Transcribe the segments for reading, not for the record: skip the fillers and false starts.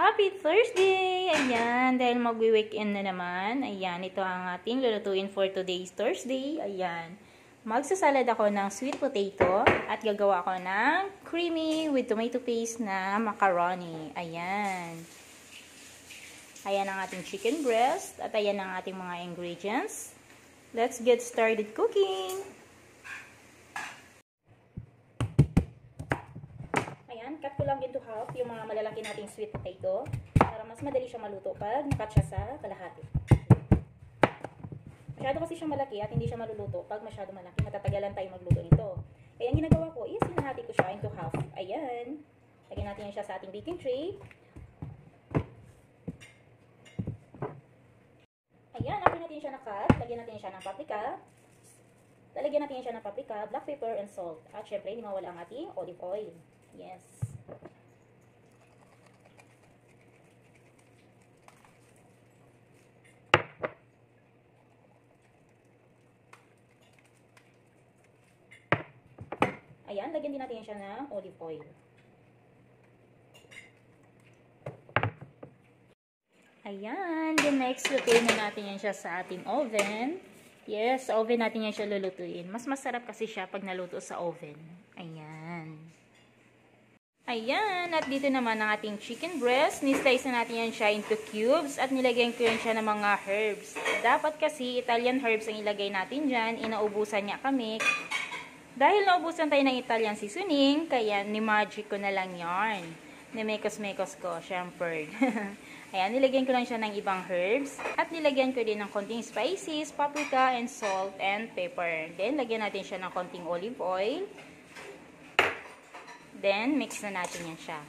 Happy Thursday! Ayan, dahil mag-weekend na naman. Ayan, ito ang ating lulutuin for today's Thursday. Ayan, magsasalad ako ng sweet potato at gagawa ako ng creamy with tomato paste na macaroni. Ayan. Ayan ang ating chicken breast at ayan ang ating mga ingredients. Let's get started cooking! Cut ko lang into half yung mga malalaki nating sweet potato para mas madali siya maluto pag nakat siya sa kalahati. Masyado kasi siyang malaki at hindi siya maluluto pag masyado malaki. Matatagalan tayo magluto nito. Kaya ang ginagawa ko is hinahati ko siya into half. Ayan. Lagyan natin siya sa ating baking tray. Ayan. After natin siya na-cut, lagyan natin siya ng paprika. Lalagyan natin siya ng paprika, black pepper, and salt. At syempre, hindi mawala ang ating olive oil. Yes. Ayan, lagyan din natin siya ng olive oil. Ayan, then next, lutuin na natin yan siya sa ating oven. Yes, sa oven natin yan siya lulutuin. Mas masarap kasi siya pag naluto sa oven. Ayan. Ayan, at dito naman ang ating chicken breast. Ni-slice na natin yan siya into cubes at nilagyan ko yan siya ng mga herbs. Dapat kasi Italian herbs ang ilagay natin dyan. Inaubusan niya kami. Dahil naubusan tayo ng Italian seasoning, kaya ni-magic ko na lang yarn. Ni-mekos-mekos ko, syempre. Ayan, nilagyan ko lang siya ng ibang herbs. At nilagyan ko din ng konting spices, paprika, and salt, and pepper. Then, lagyan natin siya ng konting olive oil. Then, mix na natin yan siya.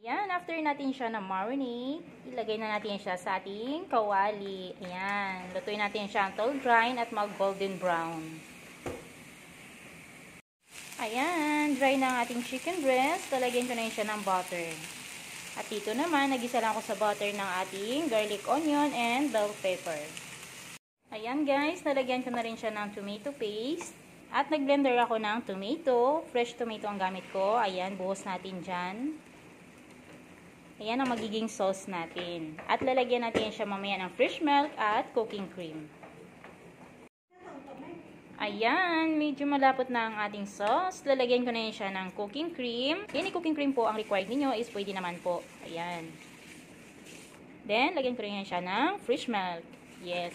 Ayan, after natin siya na marinate, ilagay na natin siya sa ating kawali. Ayan, lutuin natin siya until dry at mag-golden brown. Ayan, dry na ang ating chicken breast. Lalagyan ko na siya ng butter. At dito naman, nagisa lang ako sa butter ng ating garlic onion and bell pepper. Ayan guys, nalagyan ko na rin siya ng tomato paste. At nag-blender ako ng tomato. Fresh tomato ang gamit ko. Ayan, buhos natin dyan. Ayan ang magiging sauce natin. At lalagyan natin siya mamaya ng fresh milk at cooking cream. Ayan, medyo malapot na ang ating sauce. Lalagyan ko na siya ng cooking cream. Any cooking cream po ang required niyo is pwede naman po. Ayan. Then, lagyan ko rin siya ng fresh milk. Yes.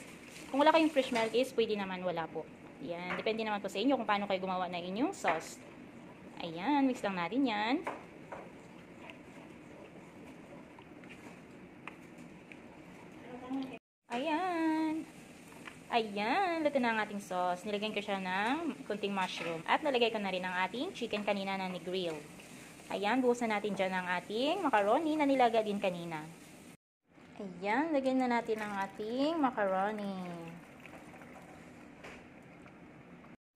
Kung wala kayong fresh milk is pwede naman wala po. Ayan, depende naman po sa inyo kung paano kayo gumawa ng inyong sauce. Ayan, mix lang natin yan. Ayan. Ayan, luto na ang ating sauce. Nilagyan ko siya ng kunting mushroom. At nalagay ko na rin ang ating chicken kanina na ni-grill. Ayan, buhusan natin dyan ang ating macaroni na nilaga din kanina. Ayan, lagyan na natin ang ating macaroni.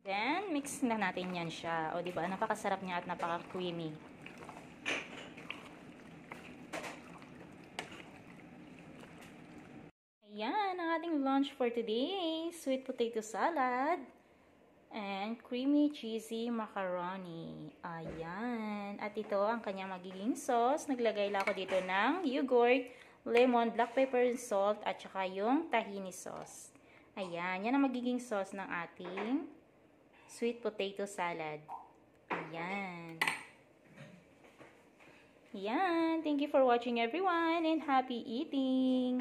Then, mix na natin yan siya. O, diba? Napakasarap niya at napaka-creamy. Ayan, ang ating lunch for today. Sweet potato salad. And creamy cheesy macaroni. Ayan. At ito ang kanyang magiging sauce. Naglagay lang ako dito ng yogurt, lemon, black pepper, and salt, at saka yung tahini sauce. Ayan. Yan ang magiging sauce ng ating sweet potato salad. Ayan. Ayan. Thank you for watching everyone and happy eating!